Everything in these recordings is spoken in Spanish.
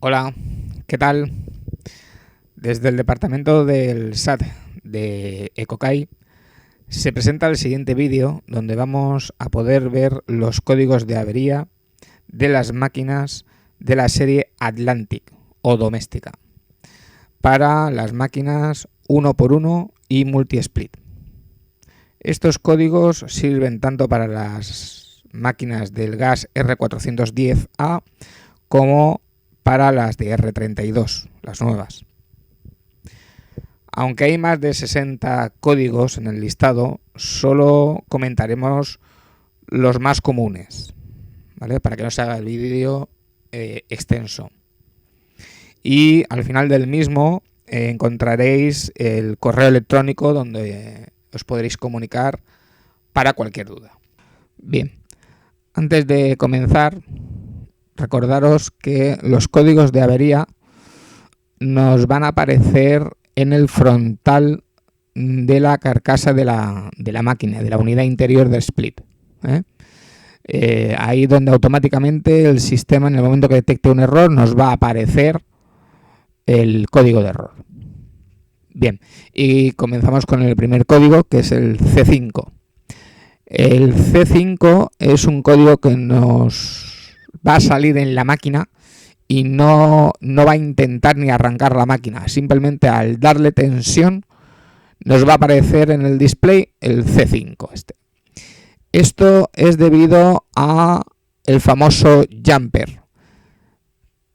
Hola, ¿qué tal? Desde el departamento del SAT de Ecokai se presenta el siguiente vídeo donde vamos a poder ver los códigos de avería de las máquinas de la serie Atlantic o doméstica para las máquinas 1x1 y multi-split. Estos códigos sirven tanto para las máquinas del gas R410A como para las de R32, las nuevas. Aunque hay más de 60 códigos en el listado, solo comentaremos los más comunes, ¿vale? Para que no se haga el vídeo extenso. Y al final del mismo encontraréis el correo electrónico donde os podréis comunicar para cualquier duda. Bien, antes de comenzar, recordaros que los códigos de avería nos van a aparecer en el frontal de la carcasa de la máquina, de la unidad interior de split. Ahí donde automáticamente el sistema, en el momento que detecte un error, nos va a aparecer el código de error. Bien, y comenzamos con el primer código, que es el C5. El C5 es un código que nos va a salir en la máquina y no va a intentar ni arrancar la máquina. Simplemente al darle tensión nos va a aparecer en el display el C5. Esto es debido a el famoso jumper.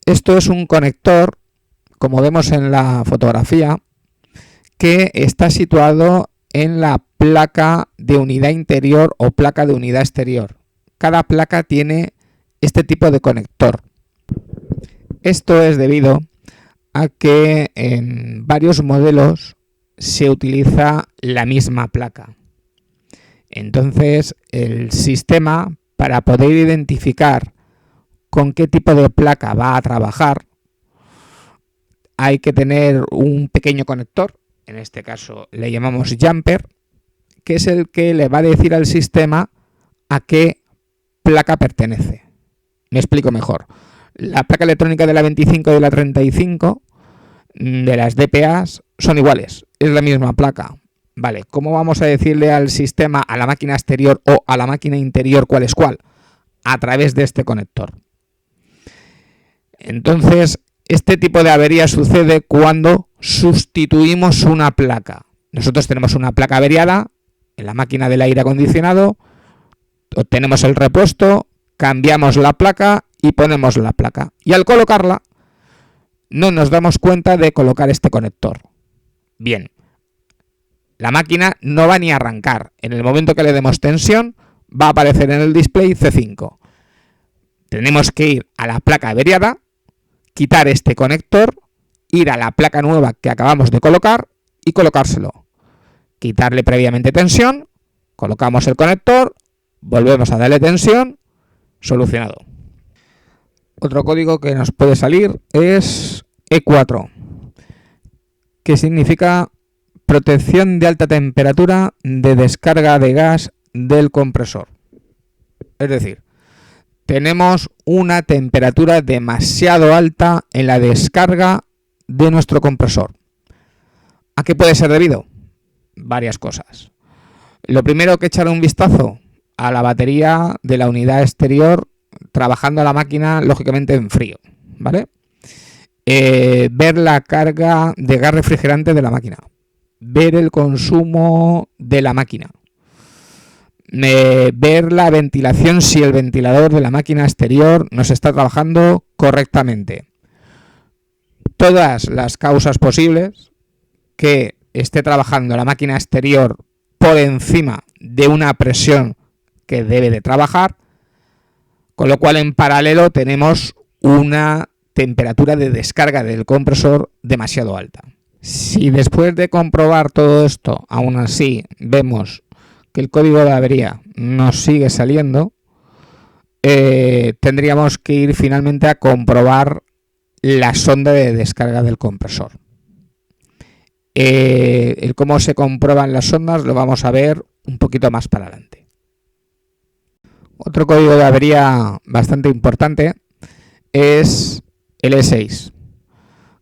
Esto es un conector, como vemos en la fotografía, que está situado en la placa de unidad interior o placa de unidad exterior. Cada placa tiene este tipo de conector. Esto es debido a que en varios modelos se utiliza la misma placa. Entonces, el sistema, para poder identificar con qué tipo de placa va a trabajar, hay que tener un pequeño conector, en este caso le llamamos jumper, que es el que le va a decir al sistema a qué placa pertenece. Me explico mejor. La placa electrónica de la 25 y de la 35 de las DPAs son iguales, es la misma placa. Vale, ¿cómo vamos a decirle al sistema, a la máquina exterior o a la máquina interior cuál es cuál? A través de este conector. Entonces, este tipo de avería sucede cuando sustituimos una placa. Nosotros tenemos una placa averiada en la máquina del aire acondicionado, obtenemos el repuesto, cambiamos la placa y ponemos la placa. Y al colocarla, no nos damos cuenta de colocar este conector. Bien, la máquina no va ni a arrancar. En el momento que le demos tensión, va a aparecer en el display C5. Tenemos que ir a la placa averiada, quitar este conector, ir a la placa nueva que acabamos de colocar y colocárselo. Quitarle previamente tensión, colocamos el conector, volvemos a darle tensión, solucionado. Otro código que nos puede salir es E4, que significa protección de alta temperatura de descarga de gas del compresor. Es decir, tenemos una temperatura demasiado alta en la descarga de nuestro compresor. ¿A qué puede ser debido? Varias cosas. Lo primero, que echar un vistazo a la batería de la unidad exterior, trabajando la máquina lógicamente en frío, ¿vale? Ver la carga de gas refrigerante de la máquina, ver el consumo de la máquina, ver la ventilación, si el ventilador de la máquina exterior nos está trabajando correctamente. Todas las causas posibles que esté trabajando la máquina exterior por encima de una presión que debe de trabajar, con lo cual en paralelo tenemos una temperatura de descarga del compresor demasiado alta. Si después de comprobar todo esto, aún así vemos que el código de avería nos sigue saliendo, tendríamos que ir finalmente a comprobar la sonda de descarga del compresor. El cómo se comprueban las sondas lo vamos a ver un poquito más para adelante. Otro código de avería bastante importante es el E6,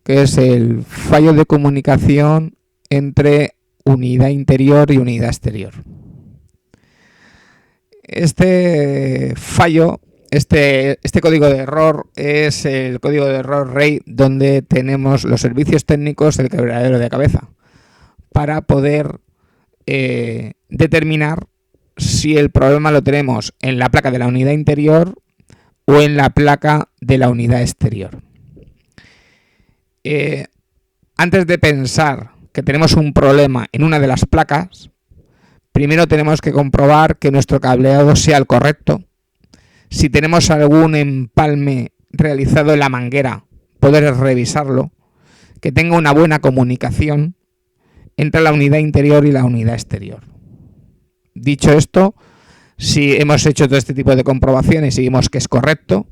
que es el fallo de comunicación entre unidad interior y unidad exterior. Este fallo, este código de error es el código de error RAID, donde tenemos los servicios técnicos el quebradero de cabeza para poder determinar si el problema lo tenemos en la placa de la unidad interior o en la placa de la unidad exterior. Antes de pensar que tenemos un problema en una de las placas, primero tenemos que comprobar que nuestro cableado sea el correcto. Si tenemos algún empalme realizado en la manguera, poder revisarlo, que tenga una buena comunicación entre la unidad interior y la unidad exterior. Dicho esto, si hemos hecho todo este tipo de comprobaciones y vimos que es correcto,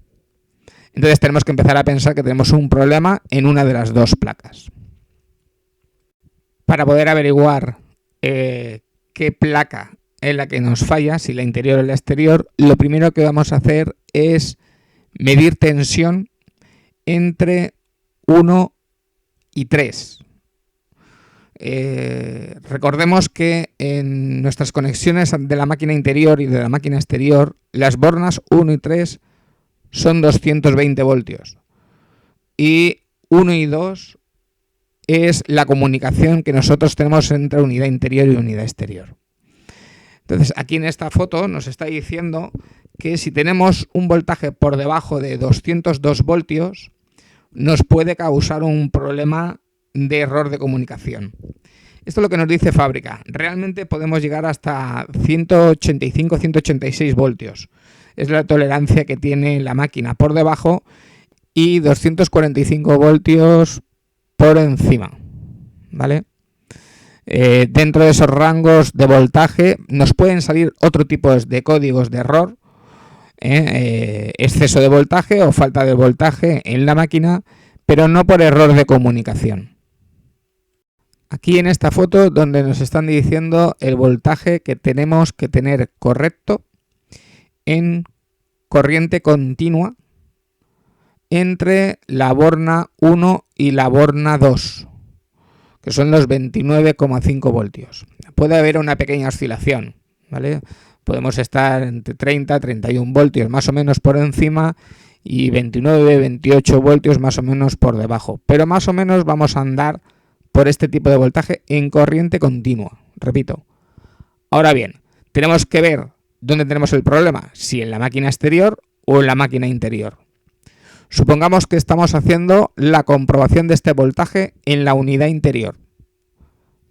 entonces tenemos que empezar a pensar que tenemos un problema en una de las dos placas. Para poder averiguar qué placa es la que nos falla, si la interior o la exterior, lo primero que vamos a hacer es medir tensión entre 1 y 3. Recordemos que en nuestras conexiones de la máquina interior y de la máquina exterior, las bornas 1 y 3 son 220 voltios y 1 y 2 es la comunicación que nosotros tenemos entre unidad interior y unidad exterior. Entonces, aquí en esta foto nos está diciendo que si tenemos un voltaje por debajo de 202 voltios, nos puede causar un problema de error de comunicación. Esto es lo que nos dice fábrica. Realmente podemos llegar hasta 185-186 voltios. Es la tolerancia que tiene la máquina por debajo y 245 voltios por encima, ¿vale? Dentro de esos rangos de voltaje nos pueden salir otro tipo de códigos de error, exceso de voltaje o falta de voltaje en la máquina, pero no por error de comunicación. Aquí en esta foto donde nos están diciendo el voltaje que tenemos que tener correcto en corriente continua entre la borna 1 y la borna 2, que son los 29,5 voltios. Puede haber una pequeña oscilación, ¿vale? Podemos estar entre 30 y 31 voltios más o menos por encima y 29-28 voltios más o menos por debajo. Pero más o menos vamos a andar por este tipo de voltaje en corriente continua. Repito. Ahora bien, tenemos que ver dónde tenemos el problema, si en la máquina exterior o en la máquina interior. Supongamos que estamos haciendo la comprobación de este voltaje en la unidad interior.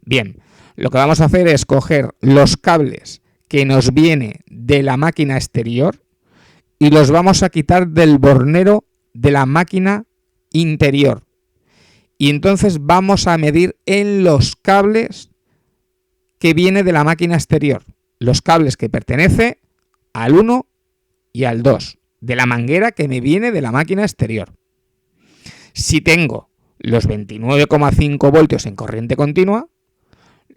Bien, lo que vamos a hacer es coger los cables que nos viene de la máquina exterior y los vamos a quitar del bornero de la máquina interior. Y entonces vamos a medir en los cables que viene de la máquina exterior, los cables que pertenecen al 1 y al 2. De la manguera que me viene de la máquina exterior. Si tengo los 29,5 voltios en corriente continua,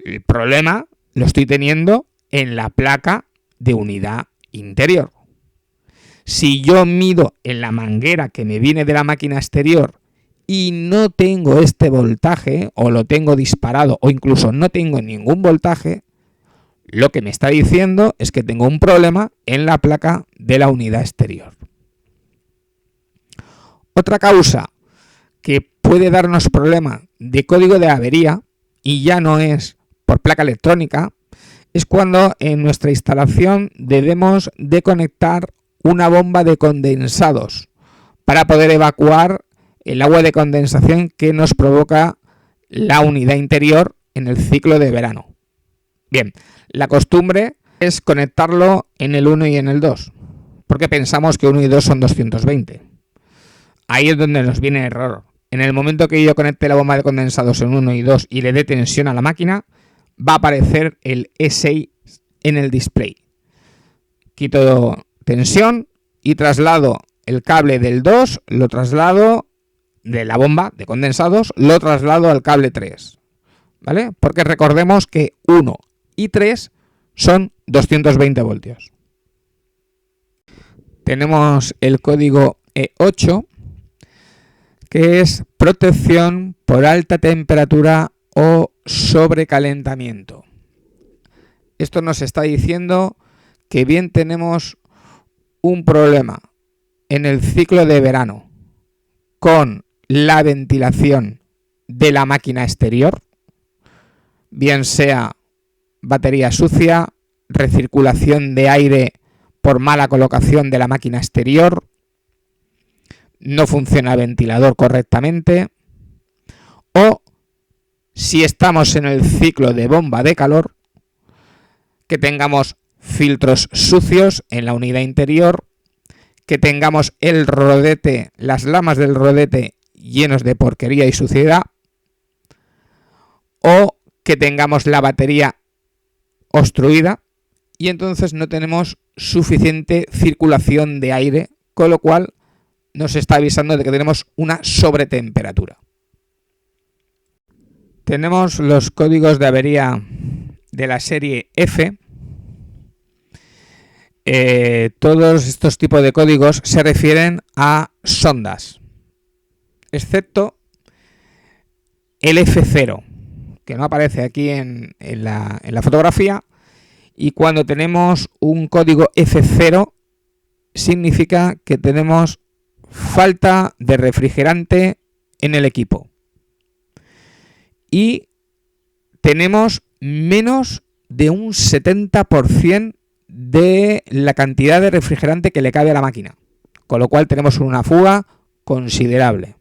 el problema lo estoy teniendo en la placa de unidad interior. Si yo mido en la manguera que me viene de la máquina exterior y no tengo este voltaje, o lo tengo disparado, o incluso no tengo ningún voltaje, lo que me está diciendo es que tengo un problema en la placa de la unidad exterior. Otra causa que puede darnos problema de código de avería, y ya no es por placa electrónica, es cuando en nuestra instalación debemos de conectar una bomba de condensados para poder evacuar el agua de condensación que nos provoca la unidad interior en el ciclo de verano. Bien, la costumbre es conectarlo en el 1 y en el 2, porque pensamos que 1 y 2 son 220. Ahí es donde nos viene el error. En el momento que yo conecte la bomba de condensados en 1 y 2 y le dé tensión a la máquina, va a aparecer el E6 en el display. Quito tensión y traslado el cable del 2, lo traslado de la bomba de condensados, lo traslado al cable 3. ¿Vale? Porque recordemos que 1 y 3 son 220 voltios. Tenemos el código E8, que es protección por alta temperatura o sobrecalentamiento. Esto nos está diciendo que bien tenemos un problema en el ciclo de verano con la ventilación de la máquina exterior, bien sea batería sucia, recirculación de aire por mala colocación de la máquina exterior, no funciona el ventilador correctamente, o si estamos en el ciclo de bomba de calor, que tengamos filtros sucios en la unidad interior, que tengamos el rodete, las lamas del rodete llenos de porquería y suciedad, o que tengamos la batería obstruida y entonces no tenemos suficiente circulación de aire, con lo cual nos está avisando de que tenemos una sobretemperatura. Tenemos los códigos de avería de la serie F. Todos estos tipos de códigos se refieren a sondas, excepto el F0, que no aparece aquí en la fotografía, y cuando tenemos un código F0 significa que tenemos falta de refrigerante en el equipo y tenemos menos de un 70% de la cantidad de refrigerante que le cabe a la máquina, con lo cual tenemos una fuga considerable.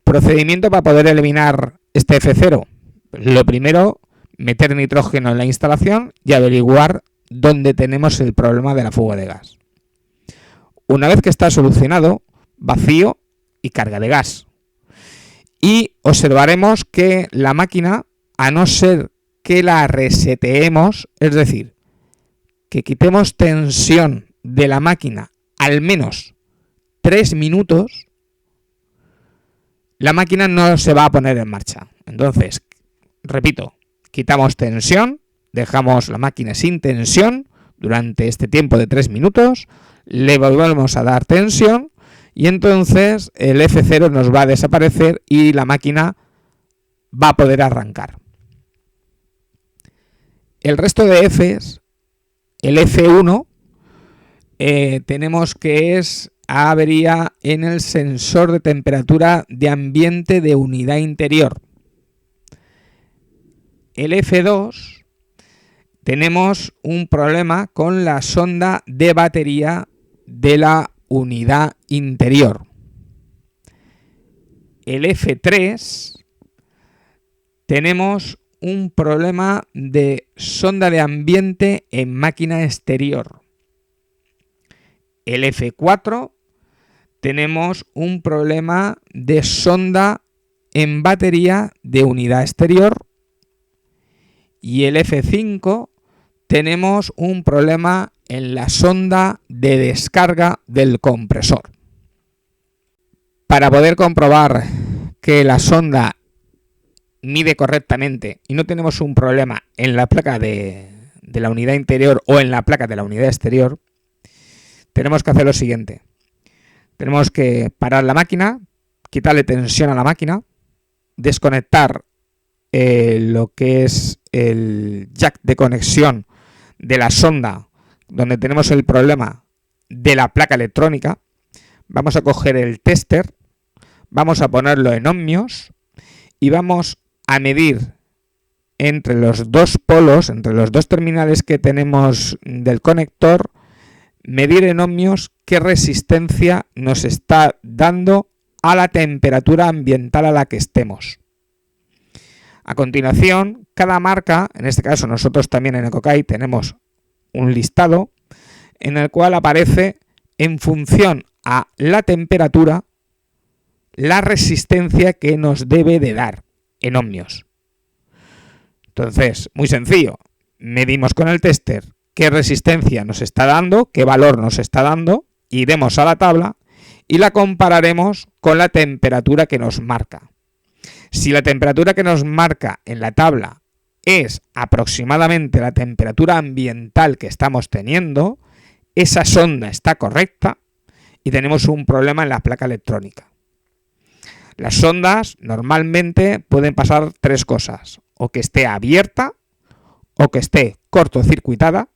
Procedimiento para poder eliminar este F0. Lo primero, meter nitrógeno en la instalación y averiguar dónde tenemos el problema de la fuga de gas. Una vez que está solucionado, vacío y carga de gas. Y observaremos que la máquina, a no ser que la reseteemos, es decir, que quitemos tensión de la máquina al menos 3 minutos, la máquina no se va a poner en marcha. Entonces, repito, quitamos tensión, dejamos la máquina sin tensión durante este tiempo de 3 minutos, le volvemos a dar tensión y entonces el F0 nos va a desaparecer y la máquina va a poder arrancar. El resto de Fs, el F1, tenemos que es avería en el sensor de temperatura de ambiente de unidad interior. El F2, tenemos un problema con la sonda de batería de la unidad interior. El F3, tenemos un problema de sonda de ambiente en máquina exterior. El F4, tenemos un problema de sonda en batería de unidad exterior. Y el F5, tenemos un problema en la sonda de descarga del compresor. Para poder comprobar que la sonda mide correctamente y no tenemos un problema en la placa de la unidad interior o en la placa de la unidad exterior, tenemos que hacer lo siguiente. Tenemos que parar la máquina, quitarle tensión a la máquina, desconectar lo que es el jack de conexión de la sonda donde tenemos el problema de la placa electrónica. Vamos a coger el tester, vamos a ponerlo en ohmios y vamos a medir entre los dos polos, entre los dos terminales que tenemos del conector, medir en ohmios qué resistencia nos está dando a la temperatura ambiental a la que estemos. A continuación, cada marca, en este caso nosotros también en Ecokai tenemos un listado en el cual aparece en función a la temperatura la resistencia que nos debe de dar en ohmios. Entonces, muy sencillo, medimos con el tester qué resistencia nos está dando, qué valor nos está dando, iremos a la tabla y la compararemos con la temperatura que nos marca. Si la temperatura que nos marca en la tabla es aproximadamente la temperatura ambiental que estamos teniendo, esa sonda está correcta y tenemos un problema en la placa electrónica. Las sondas normalmente pueden pasar tres cosas: o que esté abierta, o que esté cortocircuitada,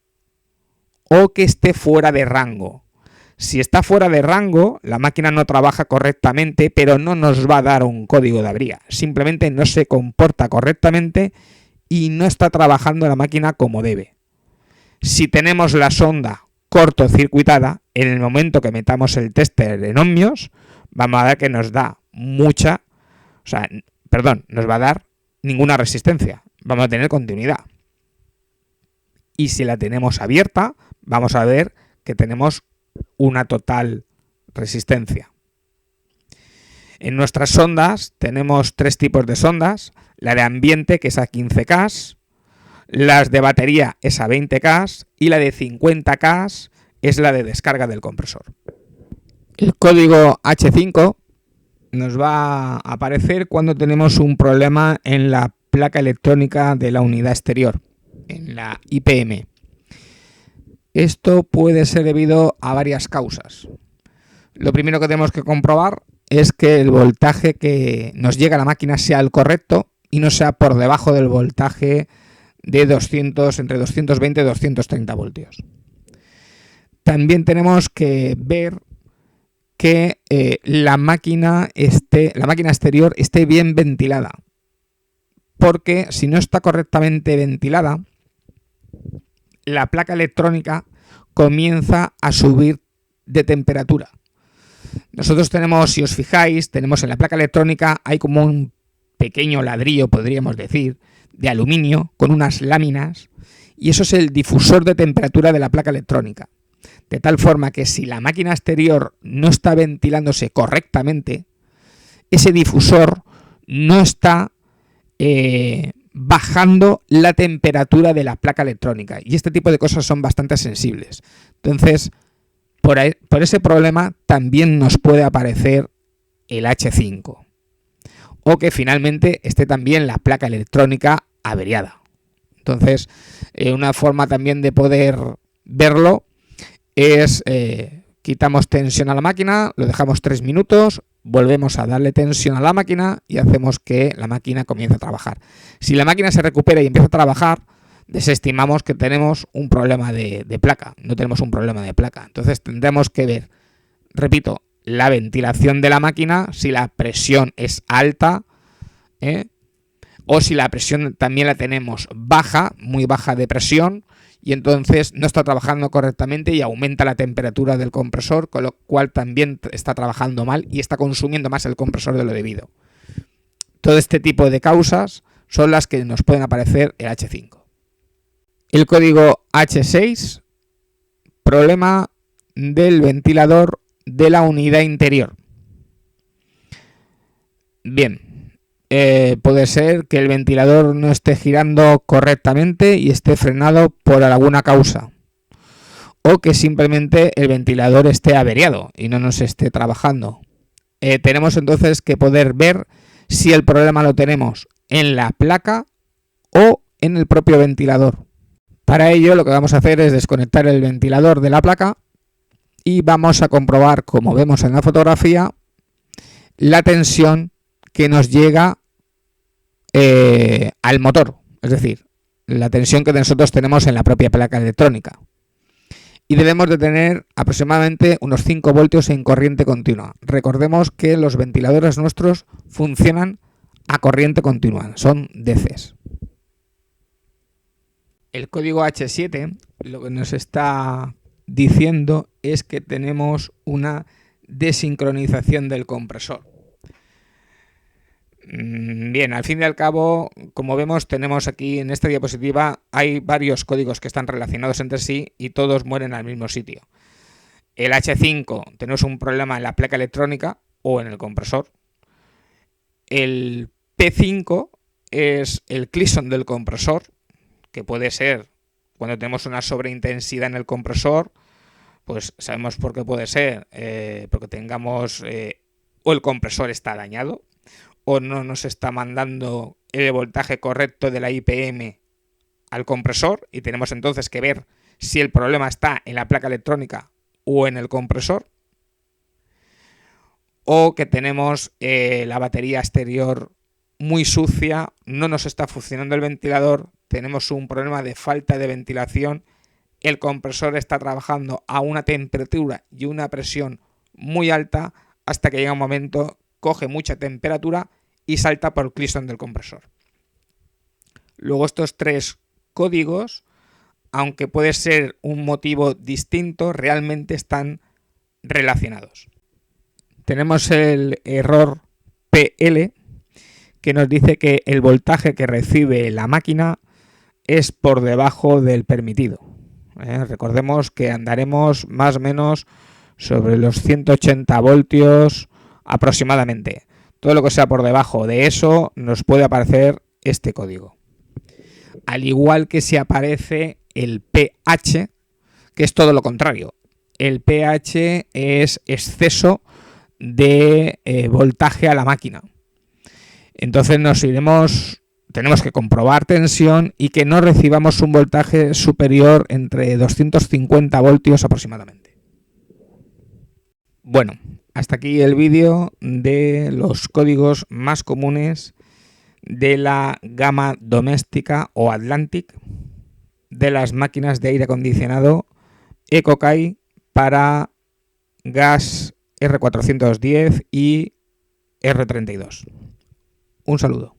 o que esté fuera de rango. Si está fuera de rango, la máquina no trabaja correctamente, pero no nos va a dar un código de avería. Simplemente no se comporta correctamente y no está trabajando la máquina como debe. Si tenemos la sonda cortocircuitada, en el momento que metamos el tester en ohmios, vamos a ver que nos da nos va a dar ninguna resistencia. Vamos a tener continuidad. Y si la tenemos abierta, vamos a ver que tenemos una total resistencia. En nuestras sondas tenemos tres tipos de sondas: la de ambiente, que es a 15K, las de batería es a 20K y la de 50K es la de descarga del compresor. El código H5 nos va a aparecer cuando tenemos un problema en la placa electrónica de la unidad exterior, en la IPM. Esto puede ser debido a varias causas. Lo primero que tenemos que comprobar es que el voltaje que nos llega a la máquina sea el correcto y no sea por debajo del voltaje de entre 220 y 230 voltios. También tenemos que ver que la máquina exterior esté bien ventilada, porque si no está correctamente ventilada, la placa electrónica comienza a subir de temperatura. Nosotros tenemos, si os fijáis, tenemos en la placa electrónica, hay como un pequeño ladrillo, podríamos decir, de aluminio con unas láminas, y eso es el difusor de temperatura de la placa electrónica. De tal forma que si la máquina exterior no está ventilándose correctamente, ese difusor no está bajando la temperatura de la placa electrónica. Y este tipo de cosas son bastante sensibles. Entonces, por ese problema también nos puede aparecer el H5. O que finalmente esté también la placa electrónica averiada. Entonces, una forma también de poder verlo es quitamos tensión a la máquina, lo dejamos 3 minutos, volvemos a darle tensión a la máquina y hacemos que la máquina comience a trabajar. Si la máquina se recupera y empieza a trabajar, desestimamos que tenemos un problema de placa, no tenemos un problema de placa. Entonces tendremos que ver, repito, la ventilación de la máquina, si la presión es alta, o si la presión también la tenemos baja, muy baja de presión, y entonces no está trabajando correctamente y aumenta la temperatura del compresor, con lo cual también está trabajando mal y está consumiendo más el compresor de lo debido. Todo este tipo de causas son las que nos pueden aparecer el H5. El código H6, problema del ventilador de la unidad interior. Bien. Puede ser que el ventilador no esté girando correctamente y esté frenado por alguna causa, o que simplemente el ventilador esté averiado y no nos esté trabajando. Tenemos entonces que poder ver si el problema lo tenemos en la placa o en el propio ventilador. Para ello lo que vamos a hacer es desconectar el ventilador de la placa y vamos a comprobar, como vemos en la fotografía, la tensión que nos llega al motor, es decir, la tensión que nosotros tenemos en la propia placa electrónica. Y debemos de tener aproximadamente unos 5 voltios en corriente continua. Recordemos que los ventiladores nuestros funcionan a corriente continua, son DCs. El código H7 lo que nos está diciendo es que tenemos una desincronización del compresor. Bien, al fin y al cabo, como vemos, tenemos aquí en esta diapositiva, hay varios códigos que están relacionados entre sí y todos mueren al mismo sitio. El H5, tenemos un problema en la placa electrónica o en el compresor. El P5 es el clison del compresor, que puede ser cuando tenemos una sobreintensidad en el compresor, pues sabemos por qué puede ser, porque tengamos o el compresor está dañado, o no nos está mandando el voltaje correcto de la IPM al compresor, y tenemos entonces que ver si el problema está en la placa electrónica o en el compresor. o que tenemos la batería exterior muy sucia, no nos está funcionando el ventilador, tenemos un problema de falta de ventilación, el compresor está trabajando a una temperatura y una presión muy alta hasta que llega un momento, coge mucha temperatura y salta por el clistón del compresor. Luego estos tres códigos, aunque puede ser un motivo distinto, realmente están relacionados. Tenemos el error PL, que nos dice que el voltaje que recibe la máquina es por debajo del permitido. Recordemos que andaremos más o menos sobre los 180 voltios aproximadamente. Todo lo que sea por debajo de eso nos puede aparecer este código. Al igual que si aparece el pH, que es todo lo contrario. El pH es exceso de voltaje a la máquina. Entonces tenemos que comprobar tensión y que no recibamos un voltaje superior entre 250 voltios aproximadamente. Bueno, hasta aquí el vídeo de los códigos más comunes de la gama doméstica o Atlantic de las máquinas de aire acondicionado Ecokai para gas R410 y R32. Un saludo.